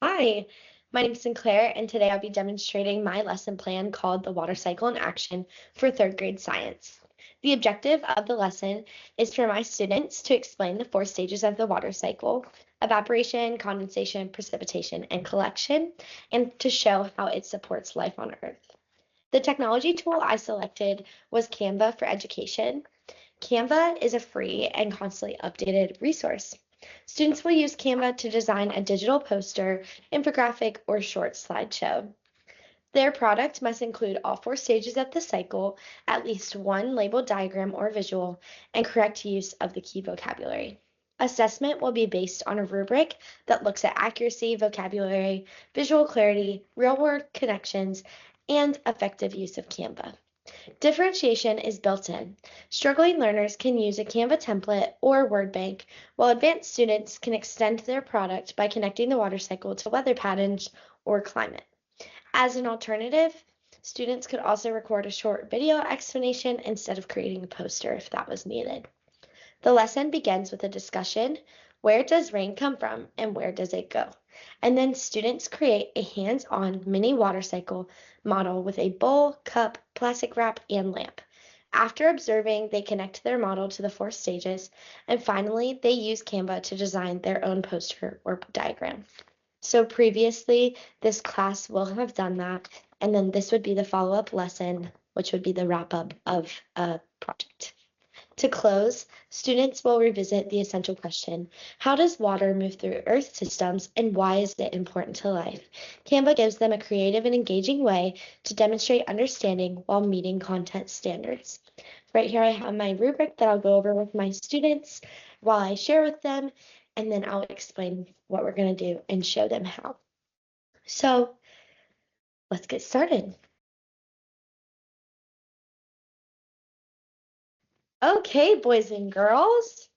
Hi, my name is Sinclair, and today I'll be demonstrating my lesson plan called The Water Cycle in Action for third grade science. The objective of the lesson is for my students to explain the 4 stages of the water cycle: evaporation, condensation, precipitation, and collection, and to show how it supports life on Earth. The technology tool I selected was Canva for Education. Canva is a free and constantly updated resource. Students will use Canva to design a digital poster, infographic, or short slideshow. Their product must include all 4 stages of the cycle, at least one labeled diagram or visual, and correct use of the key vocabulary. Assessment will be based on a rubric that looks at accuracy, vocabulary, visual clarity, real-world connections, and effective use of Canva. Differentiation is built in. Struggling learners can use a Canva template or word bank, while advanced students can extend their product by connecting the water cycle to weather patterns or climate. As an alternative, students could also record a short video explanation instead of creating a poster if that was needed. The lesson begins with a discussion: where does rain come from and where does it go? And then students create a hands-on mini water cycle model with a bowl, cup, plastic wrap, and lamp. After observing, they connect their model to the 4 stages, and finally, they use Canva to design their own poster or diagram. So previously, this class will have done that, and then this would be the follow-up lesson, which would be the wrap-up of a project. To close, students will revisit the essential question: how does water move through Earth systems and why is it important to life? Canva gives them a creative and engaging way to demonstrate understanding while meeting content standards. Right here I have my rubric that I'll go over with my students while I share with them, and then I'll explain what we're going to do and show them how. So let's get started. Okay, boys and girls.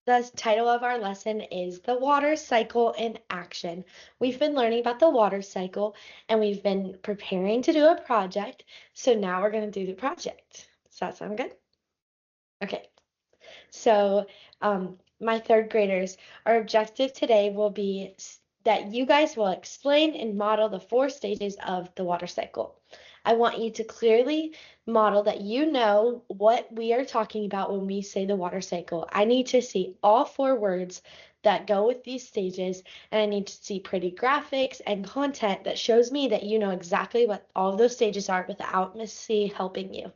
The title of our lesson is The Water Cycle in Action. We've been learning about the water cycle and we've been preparing to do a project. So now we're going to do the project. Does that sound good? Okay. So my third graders, our objective today will be that you guys will explain and model the 4 stages of the water cycle. I want you to clearly model that you know what we are talking about when we say the water cycle. I need to see all 4 words that go with these stages, and I need to see pretty graphics and content that shows me that you know exactly what all of those stages are without Miss C helping you.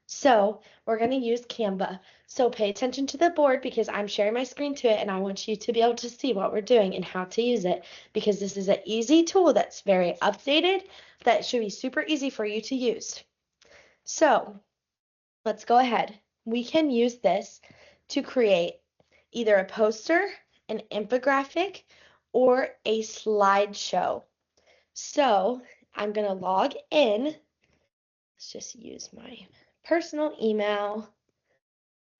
So we're going to use Canva. So pay attention to the board because I'm sharing my screen to it and I want you to be able to see what we're doing and how to use it, because this is an easy tool that's very updated that should be super easy for you to use. So let's go ahead. We can use this to create either a poster, an infographic, or a slideshow. So I'm going to log in. Let's just use my personal email.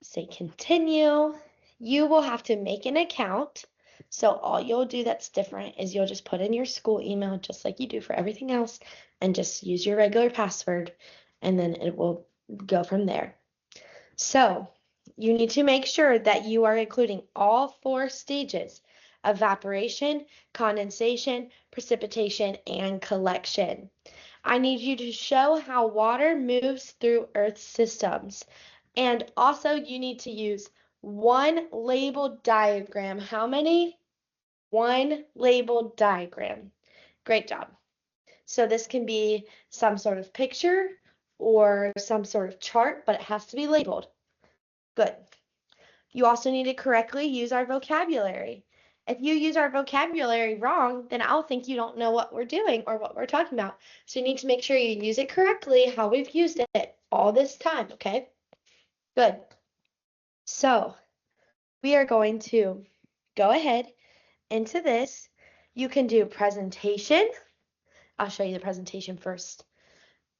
Say continue. You will have to make an account. So all you'll do that's different is you'll just put in your school email just like you do for everything else and just use your regular password, and then it will go from there. So you need to make sure that you are including all 4 stages: evaporation, condensation, precipitation, and collection. I need you to show how water moves through Earth systems. And also you need to use one labeled diagram. How many? One labeled diagram. Great job. So this can be some sort of picture or some sort of chart, but it has to be labeled. Good. You also need to correctly use our vocabulary. If you use our vocabulary wrong, then I'll think you don't know what we're doing or what we're talking about. So you need to make sure you use it correctly, how we've used it all this time, okay? Good. So we are going to go ahead into this. You can do presentation. I'll show you the presentation first.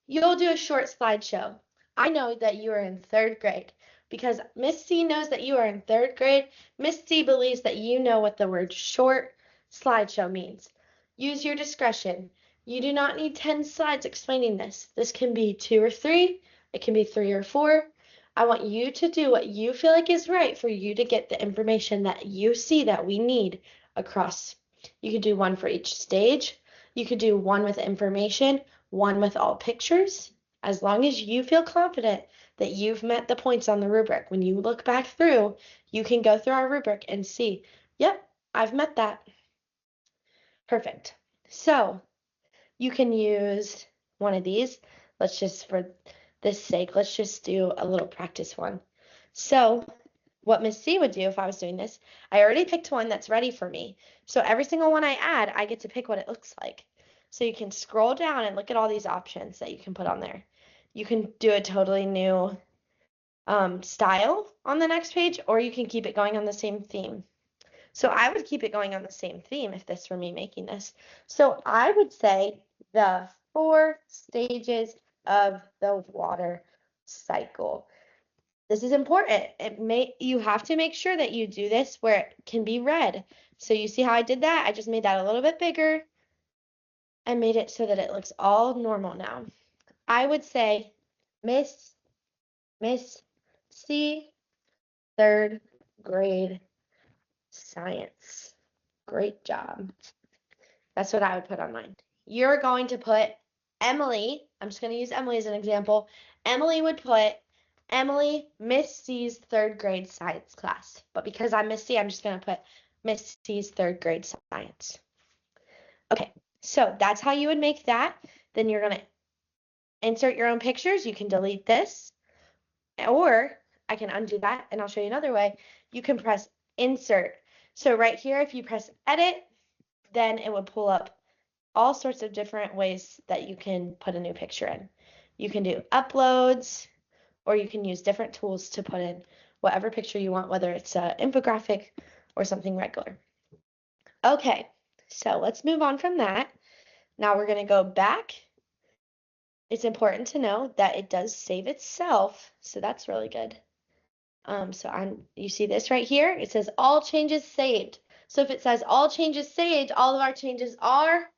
You'll do a short slideshow. I know that you are in 3rd grade because Miss C knows that you are in 3rd grade. Miss C believes that you know what the word short slideshow means. Use your discretion. You do not need 10 slides explaining this. This can be 2 or 3. It can be 3 or 4. I want you to do what you feel like is right for you to get the information that you see that we need across You could do one for each stage. You could do one with information, one with all pictures. As long as you feel confident that you've met the points on the rubric, when you look back through, you can go through our rubric and see, yep, I've met that. Perfect. So you can use one of these. Let's just, for this sake, let's just do a little practice one. So what Miss C would do if I was doing this, I already picked one that's ready for me. So every single one I add, I get to pick what it looks like. So you can scroll down and look at all these options that you can put on there. You can do a totally new style on the next page, or you can keep it going on the same theme. So I would keep it going on the same theme if this were me making this. So I would say the 4 stages of the water cycle. This is important. You have to make sure that you do this where it can be read. So you see how I did that? I just made that a little bit bigger and made it so that it looks all normal now. I would say Miss C, 3rd grade science. Great job. That's what I would put on mine. You're going to put Emily. I'm just going to use Emily as an example. Emily would put Emily, Miss C's 3rd grade science class. But because I'm Miss C, I'm just going to put Miss C's 3rd grade science. Okay, so that's how you would make that. Then you're going to insert your own pictures. You can delete this, or I can undo that, and I'll show you another way. You can press insert. So right here, if you press edit, then it would pull up all sorts of different ways that you can put a new picture in. You can do uploads, or you can use different tools to put in whatever picture you want, whether it's an infographic or something regular. Okay, so let's move on from that. Now we're going to go back. It's important to know that it does save itself, so that's really good. You see this right here? It says all changes saved. So if it says all changes saved, all of our changes are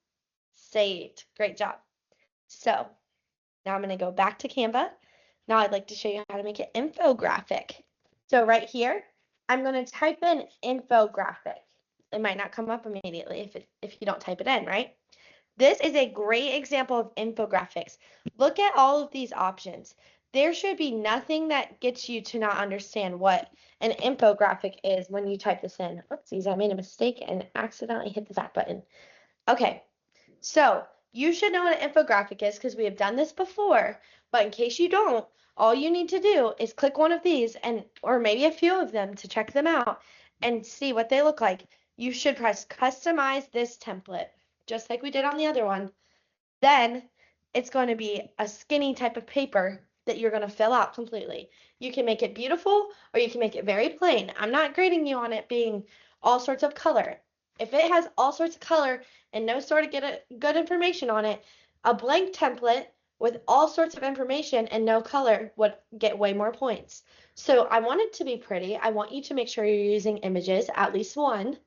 saved. Great job. So now I'm going to go back to Canva. Now I'd like to show you how to make an infographic. So right here, I'm going to type in infographic. It might not come up immediately if you don't type it in, right? This is a great example of infographics. Look at all of these options. There should be nothing that gets you to not understand what an infographic is when you type this in. Oopsies, I made a mistake and accidentally hit the back button. Okay, so you should know what an infographic is because we have done this before, but in case you don't, all you need to do is click one of these or maybe a few of them to check them out and see what they look like. You should press customize this template, just like we did on the other one. Then it's going to be a skinny type of paper that you're going to fill out completely. You can make it beautiful or you can make it very plain. I'm not grading you on it being all sorts of color. If it has all sorts of color and no sort of good information on it, a blank template with all sorts of information and no color would get way more points. So I want it to be pretty. I want you to make sure you're using images, at least one,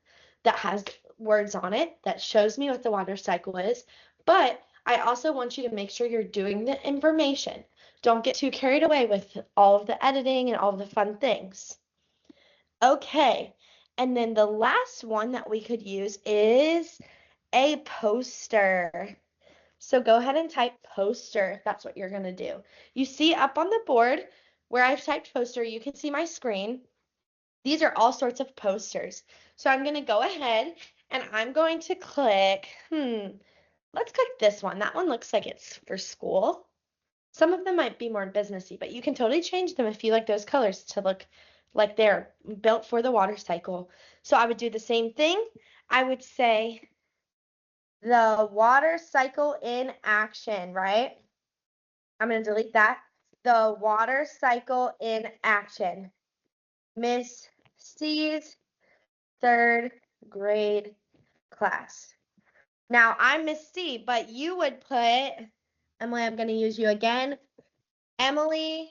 that has words on it that shows me what the water cycle is. But I also want you to make sure you're doing the information. Don't get too carried away with all of the editing and all of the fun things. Okay, and then the last one that we could use is a poster. So go ahead and type poster if that's what you're going to do. You see up on the board where I've typed poster, you can see my screen. These are all sorts of posters. So I'm going to go ahead and I'm going to click, let's click this one. That one looks like it's for school. Some of them might be more businessy, but you can totally change them if you like those colors to look like they're built for the water cycle. So I would do the same thing. I would say the water cycle in action, right? I'm going to delete that. The water cycle in action. Miss C's 3rd grade class. Now, I'm Miss C, but you would put, Emily, I'm going to use you again. Emily,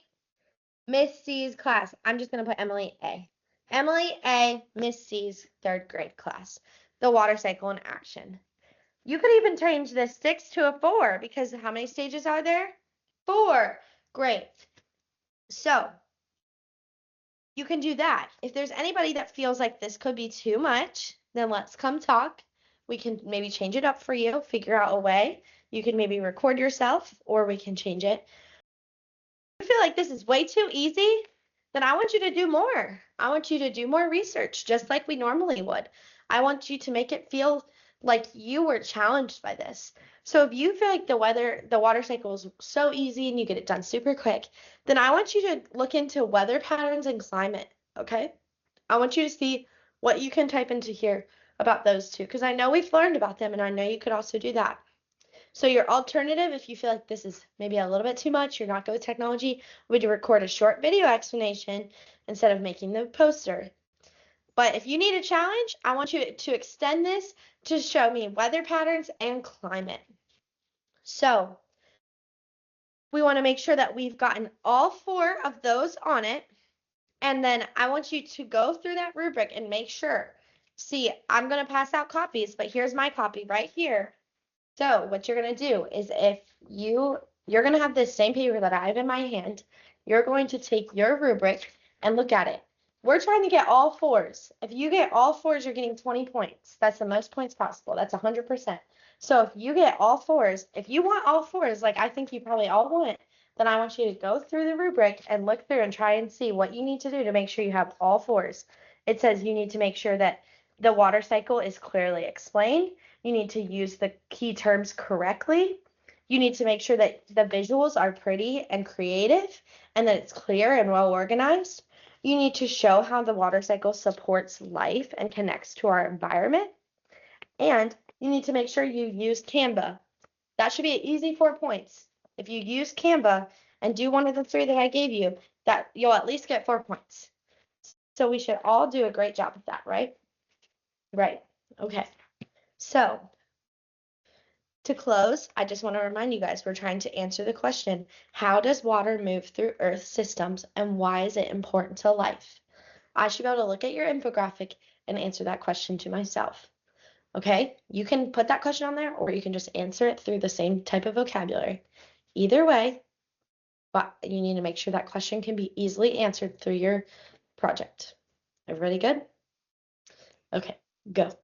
Miss C's class. I'm just going to put Emily A. Emily A, Miss C's 3rd grade class. The water cycle in action. You could even change this 6 to a 4 because how many stages are there? 4. Great. So you can do that. If there's anybody that feels like this could be too much, then let's come talk. We can maybe change it up for you, figure out a way. You can maybe record yourself, or we can change it. If you feel like this is way too easy, then I want you to do more. I want you to do more research, just like we normally would. I want you to make it feel like you were challenged by this. So if you feel like the water cycle is so easy and you get it done super quick, then I want you to look into weather patterns and climate, okay? I want you to see what you can type into here about those two, because I know we've learned about them and I know you could also do that. So your alternative, if you feel like this is maybe a little bit too much, you're not good with technology, would you record a short video explanation instead of making the poster? But if you need a challenge, I want you to extend this to show me weather patterns and climate. So we want to make sure that we've gotten all 4 of those on it. And then I want you to go through that rubric and make sure. See, I'm going to pass out copies, but here's my copy right here. So what you're going to do is if you're going to have this same paper that I have in my hand, you're going to take your rubric and look at it. We're trying to get all 4s. If you get all 4s, you're getting 20 points. That's the most points possible. That's 100%. So if you get all 4s, if you want all 4s, like I think you probably all want, then I want you to go through the rubric and look through and try and see what you need to do to make sure you have all 4s. It says you need to make sure that the water cycle is clearly explained. You need to use the key terms correctly. You need to make sure that the visuals are pretty and creative and that it's clear and well organized. You need to show how the water cycle supports life and connects to our environment. And you need to make sure you use Canva. That should be an easy 4 points. If you use Canva and do one of the 3 that I gave you, that you'll at least get 4 points. So we should all do a great job with that, right? Right. Okay. So to close, I just want to remind you guys, we're trying to answer the question, how does water move through Earth systems and why is it important to life? I should be able to look at your infographic and answer that question to myself. Okay? You can put that question on there or you can just answer it through the same type of vocabulary. Either way, but you need to make sure that question can be easily answered through your project. Everybody good? Okay, go.